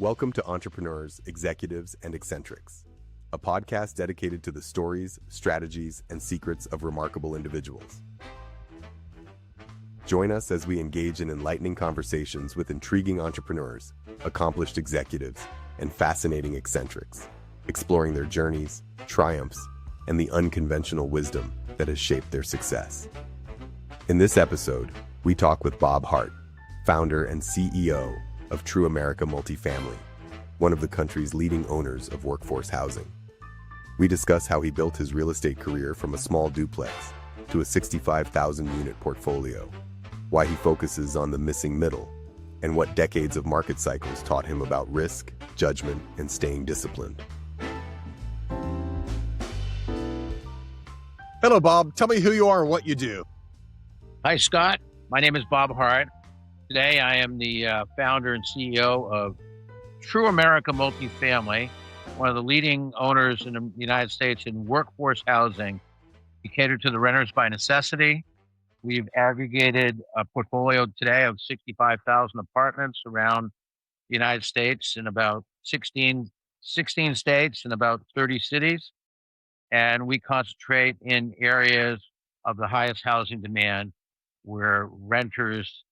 Welcome to Entrepreneurs, Executives, and Eccentrics, a podcast dedicated to the stories, strategies, and secrets of remarkable individuals. Join us as we engage in enlightening conversations with intriguing entrepreneurs, accomplished executives, and fascinating eccentrics, exploring their journeys, triumphs, and the unconventional wisdom that has shaped their success. In this episode, we talk with Bob Hart, founder and CEO of TruAmerica Multifamily, one of the country's leading owners of workforce housing. We discuss how he built his real estate career from a small duplex to a 65,000-unit portfolio, why he focuses on the missing middle, and what decades of market cycles taught him about risk, judgment, and staying disciplined. Hello, Bob. Tell me who you are and what you do. Hi, Scott. My name is Bob Hart. Today, I am the founder and CEO of TruAmerica Multifamily, one of the leading owners in the United States in workforce housing. We cater to the renters by necessity. We've aggregated a portfolio today of 65,000 apartments around the United States in about 16 states and about 30 cities. And we concentrate in areas of the highest housing demand where renters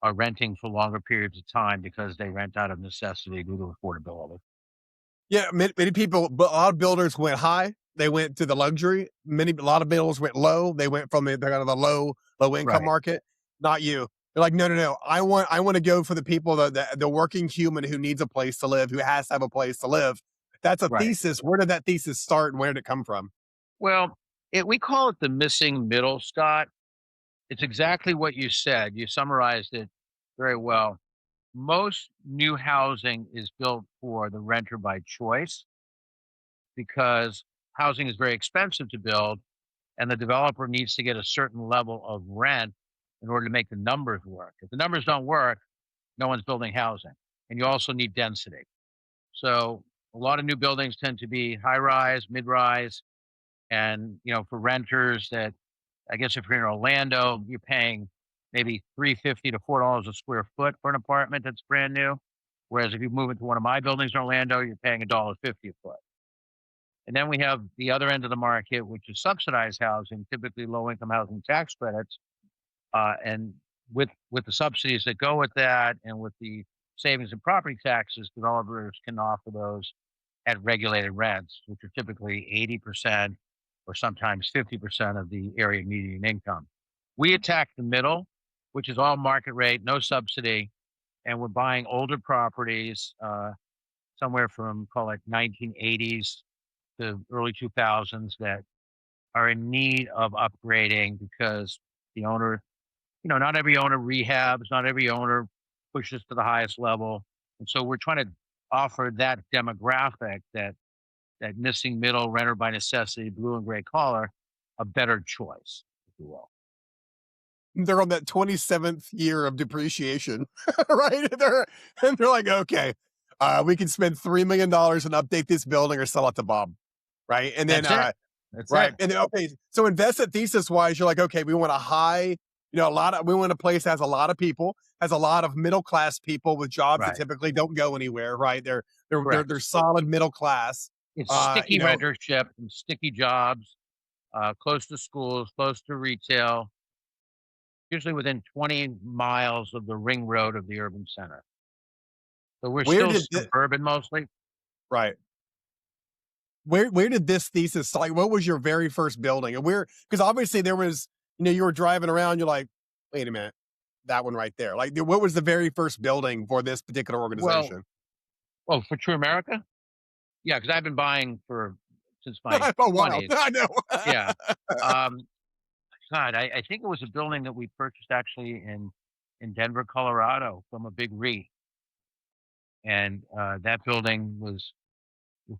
are renting for longer periods of time because they rent out of necessity due to affordability. Yeah, many people, but a lot of builders went high. They went to the luxury. A lot of builders went low. They went from the kind of the low income Right. market. Not you. They're like, no. I want to go for the people, the working human who needs a place to live, who has to have a place to live. That's a Right. thesis. Where did that thesis start and where did it come from? Well, we call it the missing middle, Scott. It's exactly what you said. You summarized it very well. Most new housing is built for the renter by choice because housing is very expensive to build and the developer needs to get a certain level of rent in order to make the numbers work. If the numbers don't work, no one's building housing. And you also need density. So a lot of new buildings tend to be high rise, mid rise, and for renters that, I guess if you're in Orlando, you're paying maybe $3.50 to $4 a square foot for an apartment that's brand new. Whereas if you move into one of my buildings in Orlando, you're paying $1.50 a foot. And then we have the other end of the market, which is subsidized housing, typically low-income housing tax credits. And with the subsidies that go with that and with the savings in property taxes, developers can offer those at regulated rents, which are typically 80% or sometimes 50% of the area median income. We attack the middle, which is all market rate, no subsidy, and we're buying older properties, somewhere from, call it 1980s to early 2000s, that are in need of upgrading because the owner, not every owner rehabs, not every owner pushes to the highest level. And so we're trying to offer that demographic, that missing middle, renter by necessity, blue and gray collar, a better choice, if you will. They're on that 27th year of depreciation, right? They're like, okay, we can spend $3 million and update this building or sell it to Bob, right? And then, That's right, it. and then okay, so investment thesis wise, you're like, okay, we want we want a place that has a lot of people, has a lot of middle class people with jobs that Right. typically don't go anywhere, right? They're Correct. solid middle class. It's sticky You know, rentership and sticky jobs, close to schools, close to retail, usually within 20 miles of the ring road of the urban center. So we're where still did thi- suburban mostly. right? Where did this thesis, like, what was your very first building? And because obviously there was, you were driving around, you're like, wait a minute, that one right there. Like, what was the very first building for this particular Well, organization? for True America? Yeah, because I've been buying since my Oh, wow. 20s. I know. Yeah. Um, God, I think it was a building that we purchased actually in Denver, Colorado from a big REIT. And that building was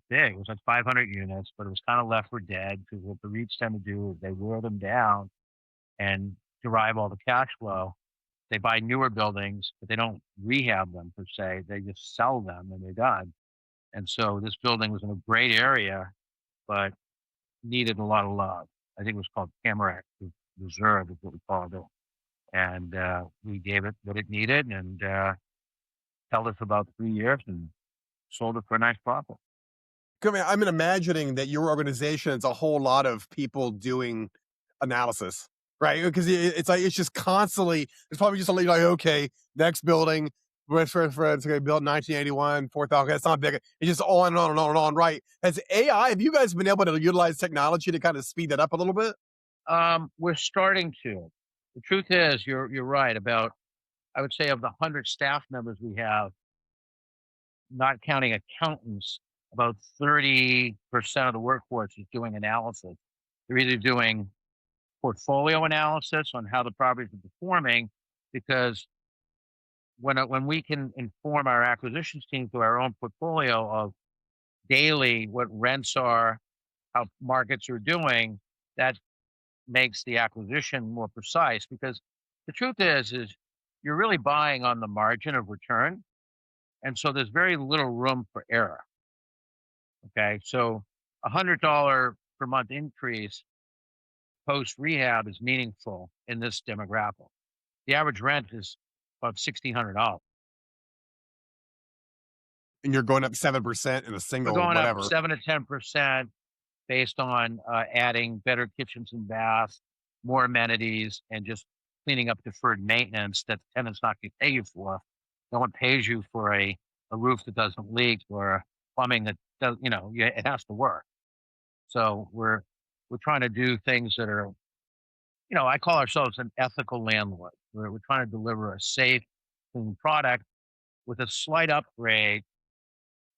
big. It was like 500 units, but it was kind of left for dead because what the REITs tend to do is they wear them down and derive all the cash flow. They buy newer buildings, but they don't rehab them per se. They just sell them and they're done. And so this building was in a great area, but needed a lot of love. I think it was called Tamarack Reserve is what we called it. And we gave it what it needed and held it for about 3 years and sold it for a nice profit. I'm imagining that your organization is a whole lot of people doing analysis, right? Because it's like it's just constantly. It's probably just like okay, next building, it's okay, built in 1981, 4,000. That's not big. It's just on and on and on and on, right? Has AI? Have you guys been able to utilize technology to kind of speed that up a little bit? We're starting to. The truth is, you're right about. I would say of the 100 staff members we have, not counting accountants, about 30% of the workforce is doing analysis. They're either doing portfolio analysis on how the properties are performing, because when we can inform our acquisitions team through our own portfolio of daily what rents are, how markets are doing, that makes the acquisition more precise. Because the truth is you're really buying on the margin of return, and so there's very little room for error. Okay, so $100 per month increase post rehab is meaningful in this demographic. The average rent is about $1,600. And you're going up 7% in a We're single going up whatever. 7 to 10% based on adding better kitchens and baths, more amenities, and just cleaning up deferred maintenance that the tenant's not going to pay you for. No one pays you for a roof that doesn't leak or plumbing that does, it has to work. So we're trying to do things that are, I call ourselves an ethical landlord. We're trying to deliver a safe, clean product with a slight upgrade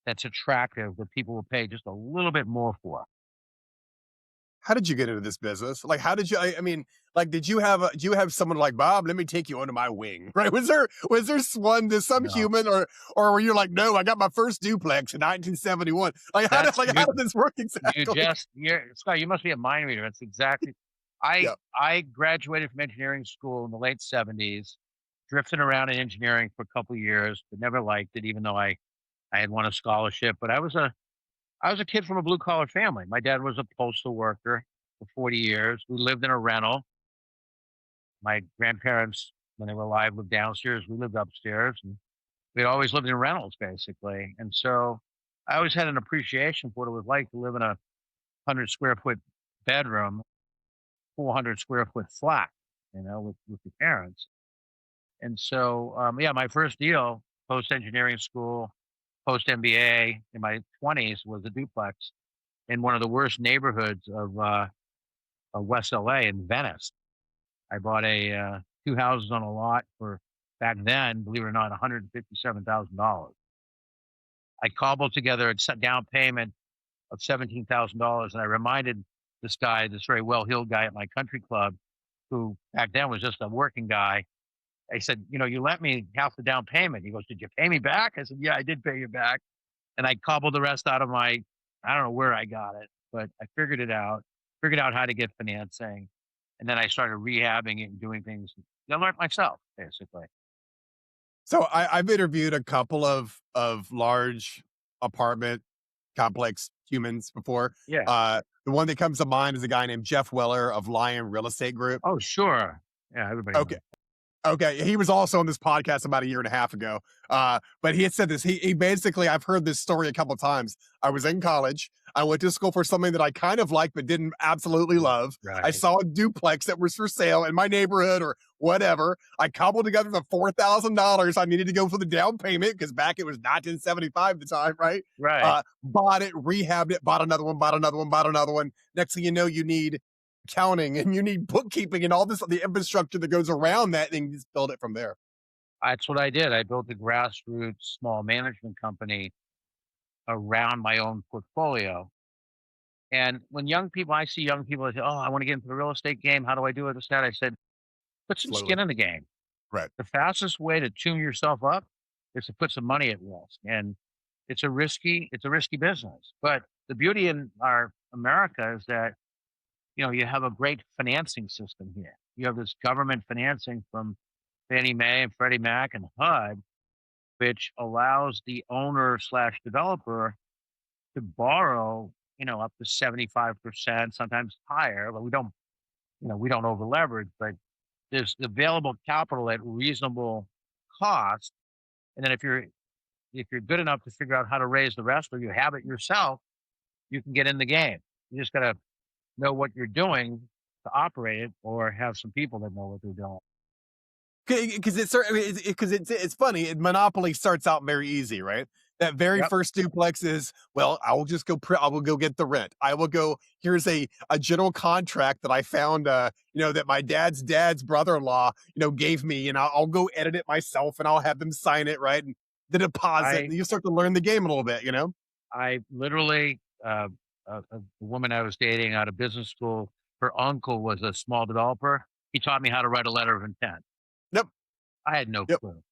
that's attractive that people will pay just a little bit more for. How did you get into this business? Like, how did you? I mean, like, do you have someone like Bob? Let me take you under my wing, right? Was there one, there's some No, human, or were you like, no, I got my first duplex in 1971? Like, that's how you. did this work You exactly? just you're Scott, you must be a mind reader. That's exactly. Yeah, I graduated from engineering school in the late '70s, drifted around in engineering for a couple years, but never liked it, even though I had won a scholarship. But I was a kid from a blue collar family. My dad was a postal worker for 40 years. We lived in a rental. My grandparents, when they were alive, lived downstairs. We lived upstairs, and we'd always lived in rentals basically. And so I always had an appreciation for what it was like to live in a 100 square foot bedroom, 400 square foot flat, with your parents. And so, yeah, my first deal post engineering school, post MBA in my 20s was a duplex in one of the worst neighborhoods of West LA in Venice. I bought two houses on a lot for back then, believe it or not, $157,000. I cobbled together a down payment of $17,000, and I reminded this guy, this very well-heeled guy at my country club, who back then was just a working guy. I said, "You lent me half the down payment." He goes, "Did you pay me back?" I said, "Yeah, I did pay you back." And I cobbled the rest out of I don't know where I got it, but I figured out how to get financing. And then I started rehabbing it and doing things. I learned myself, basically. so I've interviewed a couple of large apartment complex humans before. Yeah. The one that comes to mind is a guy named Jeff Weller of Lion Real Estate Group. Oh, sure. Yeah, everybody Okay, knows. Okay, he was also on this podcast about a year and a half ago. But he had said this. He basically, I've heard this story a couple times. I was in college. I went to school for something that I kind of liked but didn't absolutely love. I Right. saw a duplex that was for sale in my neighborhood or whatever. I cobbled together the $4,000 I needed to go for the down payment because back it was 1975 at the time, right? Right. Bought it, rehabbed it, bought another one, bought another one, bought another one. Next thing you know, you need accounting and you need bookkeeping and all this the infrastructure that goes around that and you just build it from there. That's what I did. I built a grassroots small management company around my own portfolio. And when I see young people, they say, "Oh, I want to get into the real estate game. How do I do it?" This, that. I said, put some Slowly. skin in the game. Right. The fastest way to tune yourself up is to put some money at risk. And it's a risky business. But the beauty in our America is that, you have a great financing system here. You have this government financing from Fannie Mae and Freddie Mac and HUD, which allows the owner slash developer to borrow, up to 75%, sometimes higher, but we don't over leverage, but there's available capital at reasonable cost. And then if you're if you're good enough to figure out how to raise the rest or you have it yourself, you can get in the game. You just got to know what you're doing to operate it or have some people that know what they're doing. Because it's I mean, because it's funny. Monopoly starts out very easy, right? That very Yep. first duplex is, well, I will just go. I will go get the rent. I will go. Here's a general contract that I found. That my dad's brother-in-law, gave me, and I'll go edit it myself, and I'll have them sign it, right? And the deposit, I and you start to learn the game a little bit, you know. I literally the woman I was dating out of business school, her uncle was a small developer. He taught me how to write a letter of intent. Yep. I had no Yep. clue. Of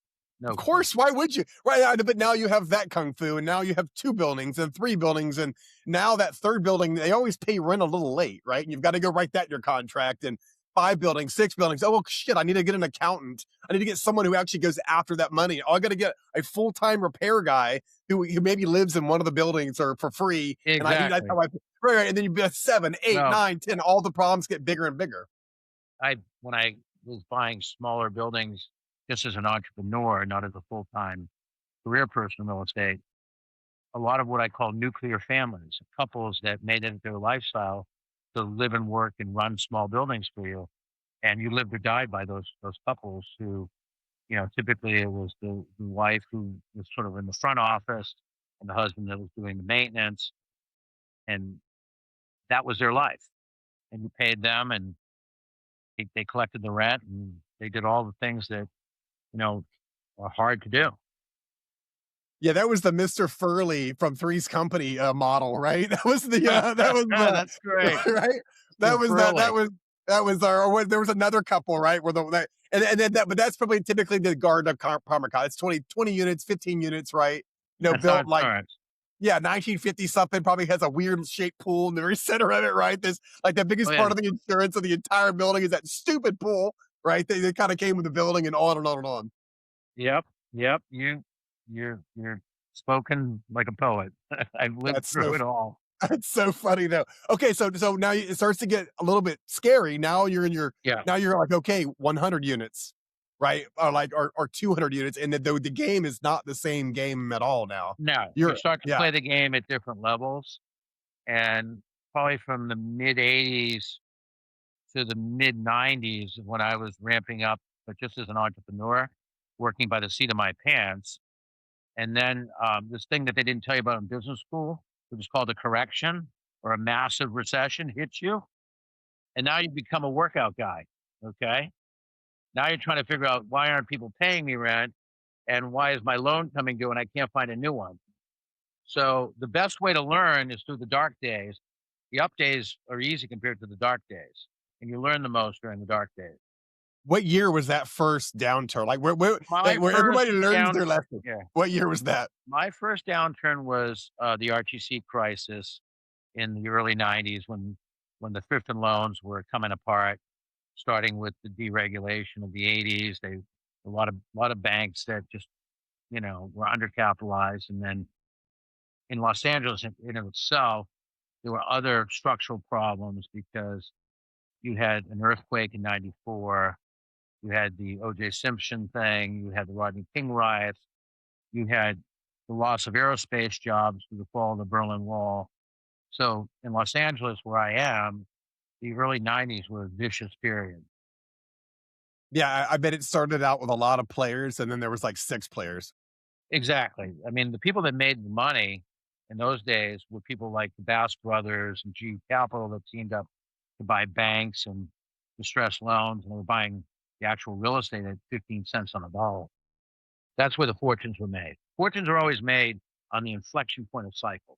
No clue. course, why would you? Right, but now you have that kung fu, and now you have 2 buildings and 3 buildings, and now that 3rd building, they always pay rent a little late, right? And you've gotta go write that in your contract, and 5 buildings, 6 buildings. Oh, well, shit, I need to get an accountant. I need to get someone who actually goes after that money. Oh, I gotta get a full-time repair guy who maybe lives in one of the buildings or for free, and that's Exactly. how I right, and then you have 7, 8, No, 9, 10. All the problems get bigger and bigger. I when I was buying smaller buildings just as an entrepreneur, not as a full-time career person in real estate, a lot of what I call nuclear families, couples that made it their lifestyle to live and work and run small buildings for you. And you lived or died by those couples who, typically it was the wife who was sort of in the front office and the husband that was doing the maintenance. And that was their life. And you paid them and they collected the rent and they did all the things that, you know, are hard to do. Yeah, that was the Mr. Furley from Three's Company, model, right? That was That's great. right? That Mr. was Furley. that was our or there was another couple, right? Where and then that but that's probably typically the Garden of Parma. It's 20 units, 15 units, right? That's how Built it like, starts. yeah, 1950 something, probably has a weird shaped pool in the very center of it, right? This like the Oh biggest yeah. part of the insurance of the entire building is that stupid pool, right? They kind of came with the building and on and on and on. Yep. Yep. You're spoken like a poet. I've lived That's so through it all. That's so funny though. Okay, so now it starts to get a little bit scary. Yeah. Now you're like, okay, 100 units, right? Or 200 units, and the game is not the same game at all now. No, you You're start to yeah, play the game at different levels, and probably from the mid '80s to the mid '90s when I was ramping up, but just as an entrepreneur, working by the seat of my pants. And then this thing that they didn't tell you about in business school, which is called a correction or a massive recession, hits you, and now you become a workout guy. Okay, now you're trying to figure out why aren't people paying me rent, and why is my loan coming due, and I can't find a new one. So the best way to learn is through the dark days. The up days are easy compared to the dark days, and you learn the most during the dark days. what year was that first downturn? My Where first everybody learns down their lesson. Yeah, What year was that? my first downturn was, the RTC crisis in the early '90s when the thrift and loans were coming apart, starting with the deregulation of the '80s. A lot of banks that just, were undercapitalized, and then in Los Angeles in of itself, there were other structural problems because you had an earthquake in '94, you had the O.J. Simpson thing, you had the Rodney King riots, you had the loss of aerospace jobs through the fall of the Berlin Wall. So in Los Angeles, where I am, the early '90s were a vicious period. Yeah, I bet it started out with a lot of players, and then there was like 6 players. Exactly. I mean, the people that made the money in those days were people like the Bass Brothers and GE Capital that teamed up to buy banks and distress loans, and they were buying the actual real estate at 15 cents on a dollar. That's where the fortunes were made. Fortunes are always made on the inflection point of cycles.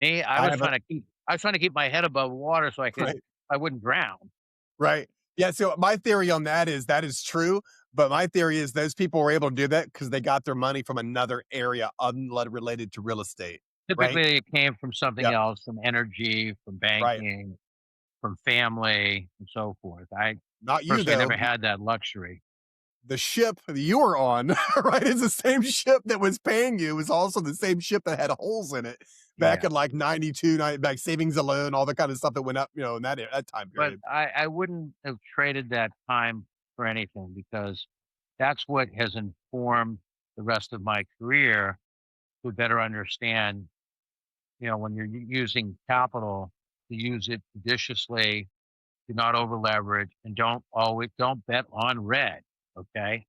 Me, I I was have a trying to keep I was trying to keep my head above water so right. I wouldn't drown. Right. Yeah, so my theory on that is true, but my theory is those people were able to do that because they got their money from another area unrelated to real estate, right? Typically, it came from something Yeah, else, from energy, from right. banking, from family, and so forth. I Not you personally though. never had that luxury. The ship that you were on, right, is the same ship that was paying you, is also the same ship that had holes in it back Yeah, in like 92, like savings alone, all the kind of stuff that went up, in that time but period. I wouldn't have traded that time for anything because that's what has informed the rest of my career to better understand, when you're using capital, to use it judiciously, do not over leverage, and don't bet on red. Okay.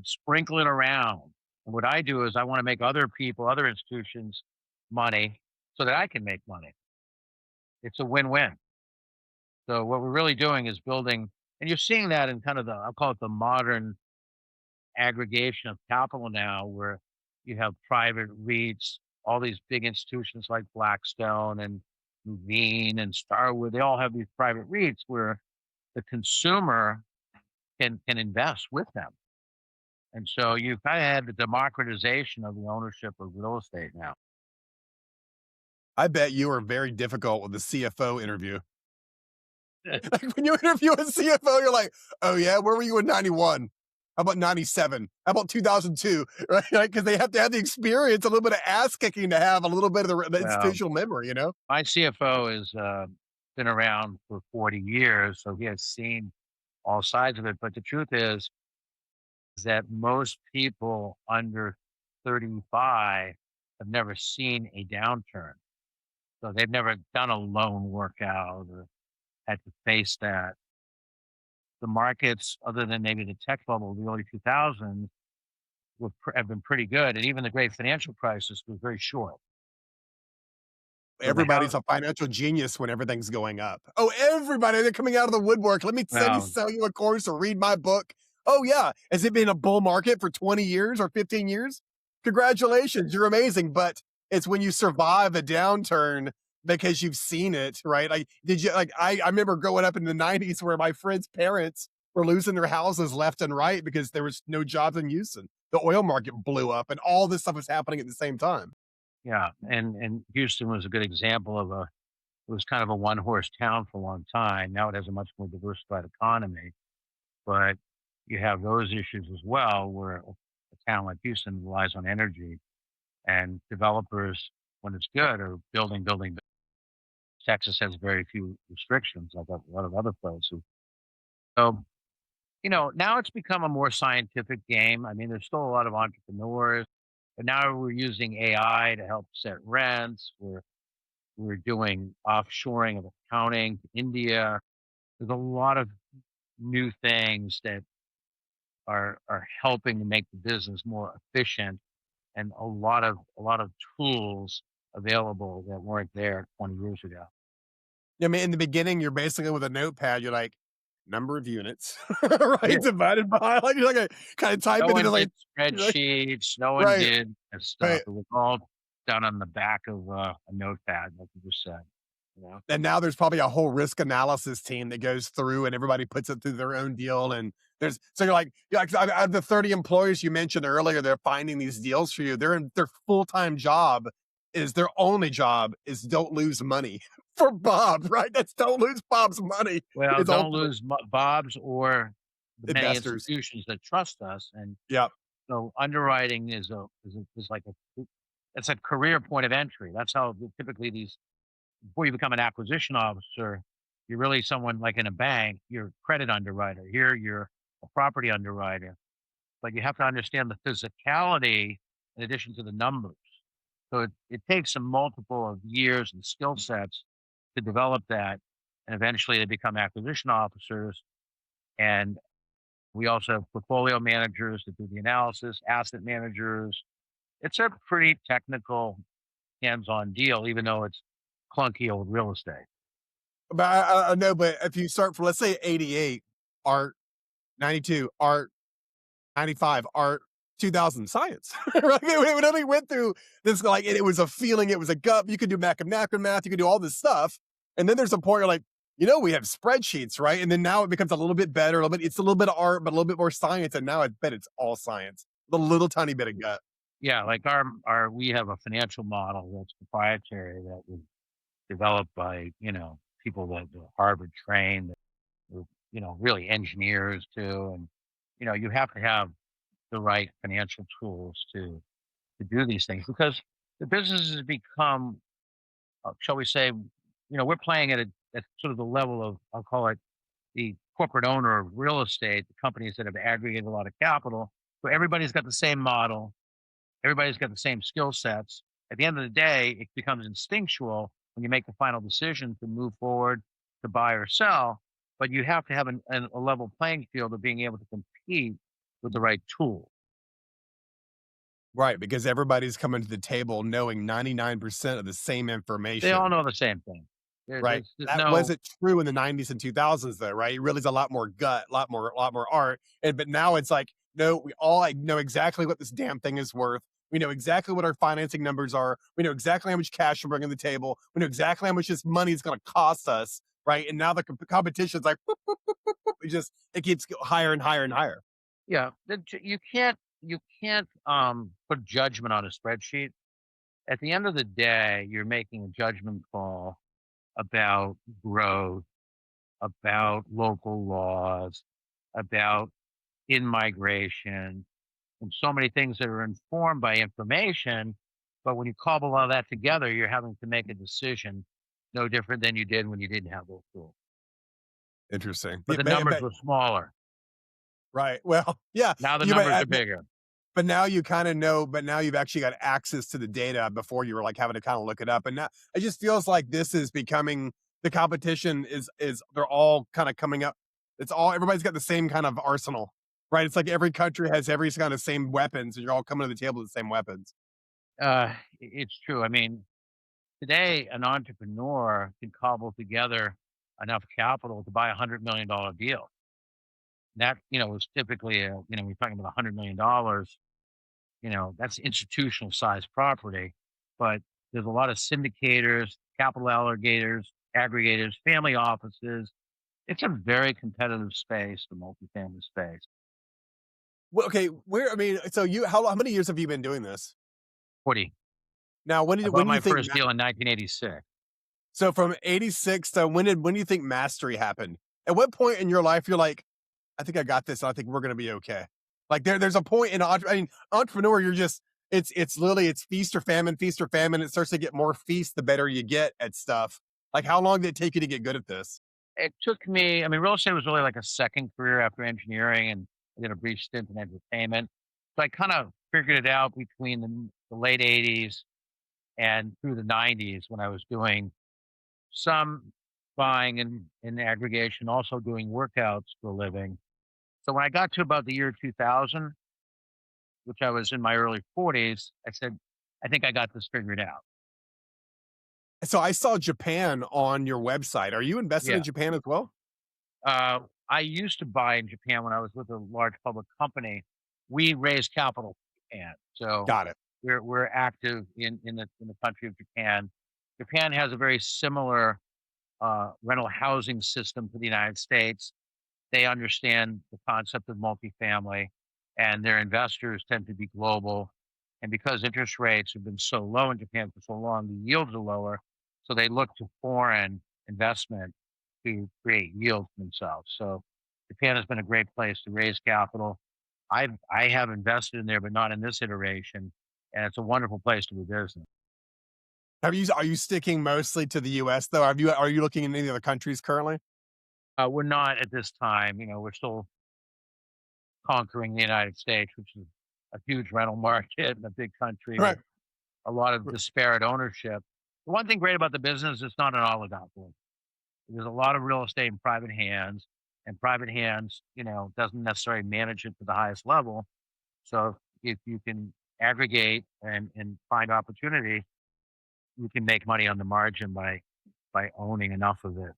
Sprinkle it around. And what I do is I want to make other people, other institutions money so that I can make money. It's a win-win. So what we're really doing is building, and you're seeing that in kind of I'll call it the modern aggregation of capital now, where you have private REITs, all these big institutions like Blackstone and Nuveen and Starwood, they all have these private REITs where the consumer can invest with them. And so you've kind of had the democratization of the ownership of real estate now. I bet you were very difficult with the CFO interview. Like when you interview a CFO, you're like, "Oh yeah, where were you in '91? How about '97? How about 2002?" Right? Because they have to have the experience, a little bit of ass kicking to have a little bit of the Well, institutional memory. my CFO has been around for 40 years, so he has seen all sides of it. But the truth is that most people under 35 have never seen a downturn. So they've never done a loan workout or had to face that. The markets, other than maybe the tech bubble of the early 2000s, have been pretty good. And even the great financial crisis was very short. So the Everybody's house, a financial genius when everything's going up. Oh, everybody, they're coming out of the woodwork. Let me well, sell you a course or read my book. Oh, yeah. Has it been a bull market for 20 years or 15 years? Congratulations, you're amazing. But it's when you survive a downturn because you've seen it, right? Like, did you like I remember growing up in the 90s where my friends' parents were losing their houses left and right because there was no jobs in Houston. The oil market blew up and all this stuff was happening at the same time. yeah. And Houston was a good example of it was kind of a one horse town for a long time. Now it has a much more diversified economy. But you have those issues as well, where a town like Houston relies on energy, and developers, when it's good, are building, building. Texas has very few restrictions, like a lot of other places. So, now it's become a more scientific game. I mean, there's still a lot of entrepreneurs, but now we're using AI to help set rents. We're doing offshoring of accounting to India. There's a lot of new things that are helping to make the business more efficient, and a lot of tools available that weren't there 20 years ago. I mean, in the beginning, you're basically with a notepad, you're like, number of units, Yeah. right? Divided by like you're like a kind of type No it in one like did you're like, spreadsheets, no one right, did that stuff. right. It was all done on the back of a notepad, like you just said, you know? And now there's probably a whole risk analysis team that goes through and everybody puts it through their own deal. And there's so you're like out of the 30 employees you mentioned earlier, they're finding these deals for you. They're in their full-time job is their only job is don't lose money for Bob, right? That's don't lose Bob's money Well, is don't ultimate lose Bob's or the many investors. institutions that trust us. And Yeah. so underwriting is like it's a career point of entry. That's how typically these before you become an acquisition officer, you're really someone like in a bank, you're a credit underwriter. Here, you're a property underwriter, but you have to understand the physicality in addition to the numbers. So it takes a multiple of years and skill sets to develop that. And eventually they become acquisition officers. And we also have portfolio managers that do the analysis, asset managers. It's a pretty technical hands on deal, even though it's clunky old real estate. But I know, but if you start from let's say 88 art, 92 art, 95 art, 2000 science, right? It only went through this like it was a feeling, it was a gut. You could do math, you could do all this stuff, and then there's a point you're like, we have spreadsheets, right? And then now it becomes a little bit better, a little bit. It's a little bit of art, but a little bit more science. And now I bet it's all science, the little tiny bit of gut. Yeah, like our we have a financial model that's proprietary that was developed by, people that were Harvard trained, that were, really engineers too. And, you have to have the right financial tools to do these things because the business has become, shall we say, we're playing at sort of the level of, I'll call it the corporate owner of real estate, the companies that have aggregated a lot of capital. So everybody's got the same model. Everybody's got the same skill sets. At the end of the day, it becomes instinctual when you make the final decision to move forward, to buy or sell. But you have to have a level playing field of being able to compete with the right tool. Right, because everybody's coming to the table knowing 99% of the same They all information, know the same thing. right? There's That no, wasn't true in the '90s and 2000s though, right? It really is a lot more gut, a lot more art, and but now it's like, no, we all, like, know exactly what this damn thing is worth. We know exactly what our financing numbers are. We know exactly how much cash we're bringing to the table. We know exactly how much this money is gonna cost us, right? And now the competition's like, boop, boop, boop, boop, boop. It gets higher and higher and higher. yeah, you can't put judgment on a spreadsheet. At the end of the day, you're making a judgment call about growth, about local laws, about in migration, and so many things that are informed by information. But when you cobble all that together, you're having to make a decision no different than you did when you didn't have those tools. Interesting. But Yeah, the numbers were smaller. right. Well, yeah, Now the you numbers might are bigger. but now you kinda know, but now you've actually got access to the data. Before you were, like, having to kinda look it up, and now it just feels like this is becoming the competition is they're all kinda coming up. It's all everybody's got the same kind of arsenal, right? It's like every country has every kind of same weapons, and you're all coming to the table with the same weapons. It's true. I mean, today an entrepreneur can cobble together enough capital to buy $100 million deal. That was typically we're talking about $100 million. That's institutional size property, but there's a lot of syndicators, capital aggregators, family offices. It's a very competitive space, the multifamily space. Well, okay, where I mean, so you how many years have you been doing this? 40. Now, I when bought do you my think first deal in 1986. so from '86 to when do you think mastery happened? At what point in your life you're like, "I think I got this, and I think we're gonna be okay." Like, there's a point in I mean, entrepreneur, you're just it's literally it's feast or famine, feast or famine. It starts to get more feast the better you get at stuff. Like, how long did it take you to get good at this? It took me, I mean, real estate was really like a second career after engineering, and I did a brief stint in entertainment. So I kind of figured it out between the late 80s and through the 90s when I was doing some buying and in aggregation, also doing workouts for a living. So when I got to about the year 2000, which I was in my early 40s, I said, I think I got this figured out. So I saw Japan on your website. Are you invested in Yeah. Japan as well? I used to buy in Japan when I was with a large public company. We raised capital in Japan. So Got it. we're active in the country of Japan. Japan has a very similar rental housing system to the United States. They understand the concept of multifamily, and their investors tend to be global. And because interest rates have been so low in Japan for so long, the yields are lower. So they look to foreign investment to create yield for themselves. So Japan has been a great place to raise capital. I have invested in there, but not in this iteration. And it's a wonderful place to do business. Are you sticking mostly to the US though? Are you looking in any other countries currently? We're not at this time. We're still conquering the United States, which is a huge rental market and a big country with Right. a lot of disparate ownership. The one thing great about the business, it's not an oligopoly. There's a lot of real estate in private hands, and private hands, doesn't necessarily manage it to the highest level. So if you can aggregate and find opportunity, you can make money on the margin by owning enough of it.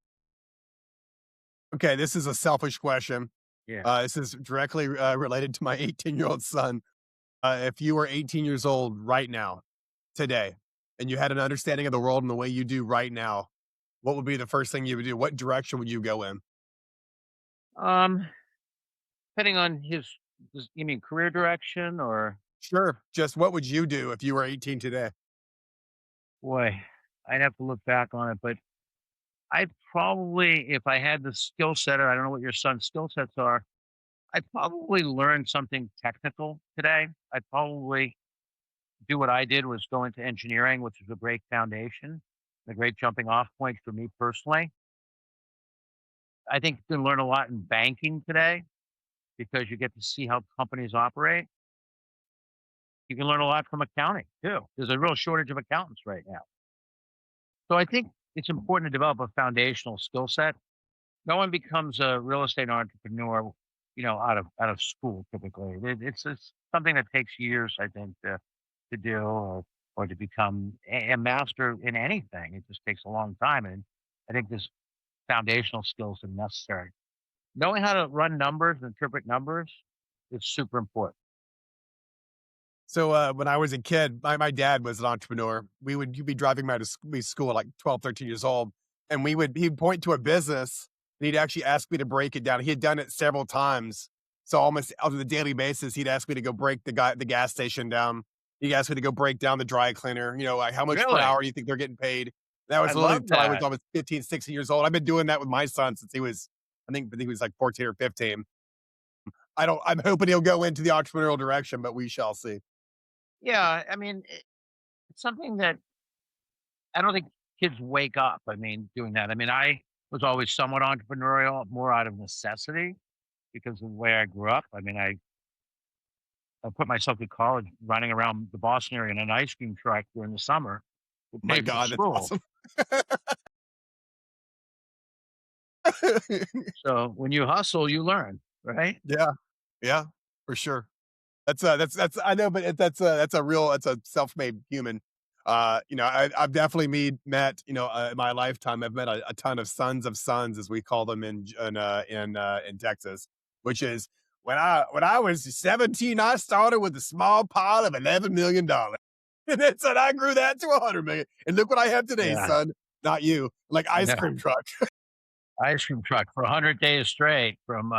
Okay, this is a selfish question. Yeah. This is directly related to my 18-year-old son. If you were 18 years old right now, today, and you had an understanding of the world in the way you do right now, what would be the first thing you would do? What direction would you go in? Um, Depending on you mean career direction or Sure. Just what would you do if you were 18 today? boy, I'd have to look back on it, but I'd probably, if I had the skill set, or I don't know what your son's skill sets are, I'd probably learn something technical today. I'd probably do what I did was go into engineering, which is a great foundation, a great jumping off point for me personally. I think you can learn a lot in banking today because you get to see how companies operate. You can learn a lot from accounting too. There's a real shortage of accountants right now. So I think it's important to develop a foundational skill set. No one becomes a real estate entrepreneur, out of school typically. It's something that takes years, I think, to do or to become a master in anything. It just takes a long time, and I think this foundational skills are necessary. Knowing how to run numbers and interpret numbers is super important. So when I was a kid, my dad was an entrepreneur. He'd be driving me to school at like 12, 13 years old. And he'd point to a business and he'd actually ask me to break it down. He had done it several times. So almost on a daily basis, he'd ask me to go break the gas station down. He'd ask me to go break down the dry cleaner, like how much per Really? hour do you think they're getting paid? That was I literally love until I was that. almost 15, 16 years old. I've been doing that with my son since I think he was like 14 or 15. I'm hoping he'll go into the entrepreneurial direction, but we shall see. Yeah, I mean, it's something that I don't think kids wake up. I mean, doing that. I mean, I was always somewhat entrepreneurial, more out of necessity because of the way I grew up. I mean, I put myself through college running around the Boston area in an ice cream truck during the summer to My pay for God, that's school. awesome. So when you hustle, you learn, right? Yeah, yeah, for sure. That's I know, but that's a self-made human. I've definitely met, in my lifetime, I've met a ton of sons, as we call them in Texas, which is when I was 17, I started with a small pile of $11 million. And then said I grew that to 100 million. And look what I have today, Yeah, son. Not you, like ice yeah. cream truck. Ice cream truck for 100 days straight from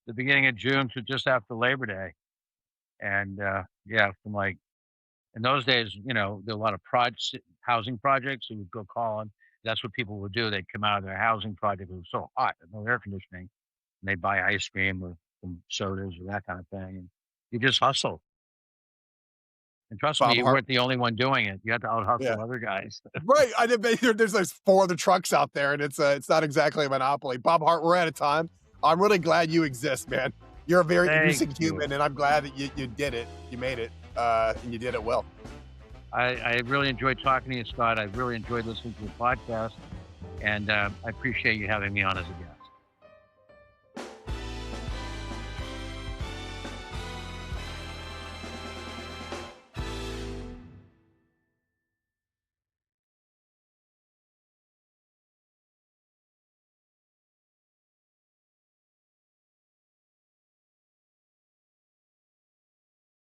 the beginning of June to just after Labor Day. And yeah, from like in those days, there were a lot of housing projects. So you would go call on. That's what people would do. They'd come out of their housing project. It was so hot, no air conditioning, and they'd buy ice cream or some sodas or that kind of thing. And you just hustle. And trust me, Bob you Hart. weren't the only one doing it. You had to out Yeah. hustle other guys. Right, I did. There's those four other trucks out there, and it's not exactly a monopoly. Bob Hart, we're out of time. I'm really glad you exist, man. You're a very Thank interesting you. human, and I'm glad that you did it. You made it, and you did it well. I really enjoyed talking to you, Scott. I really enjoyed listening to your podcast, and I appreciate you having me on as a guest.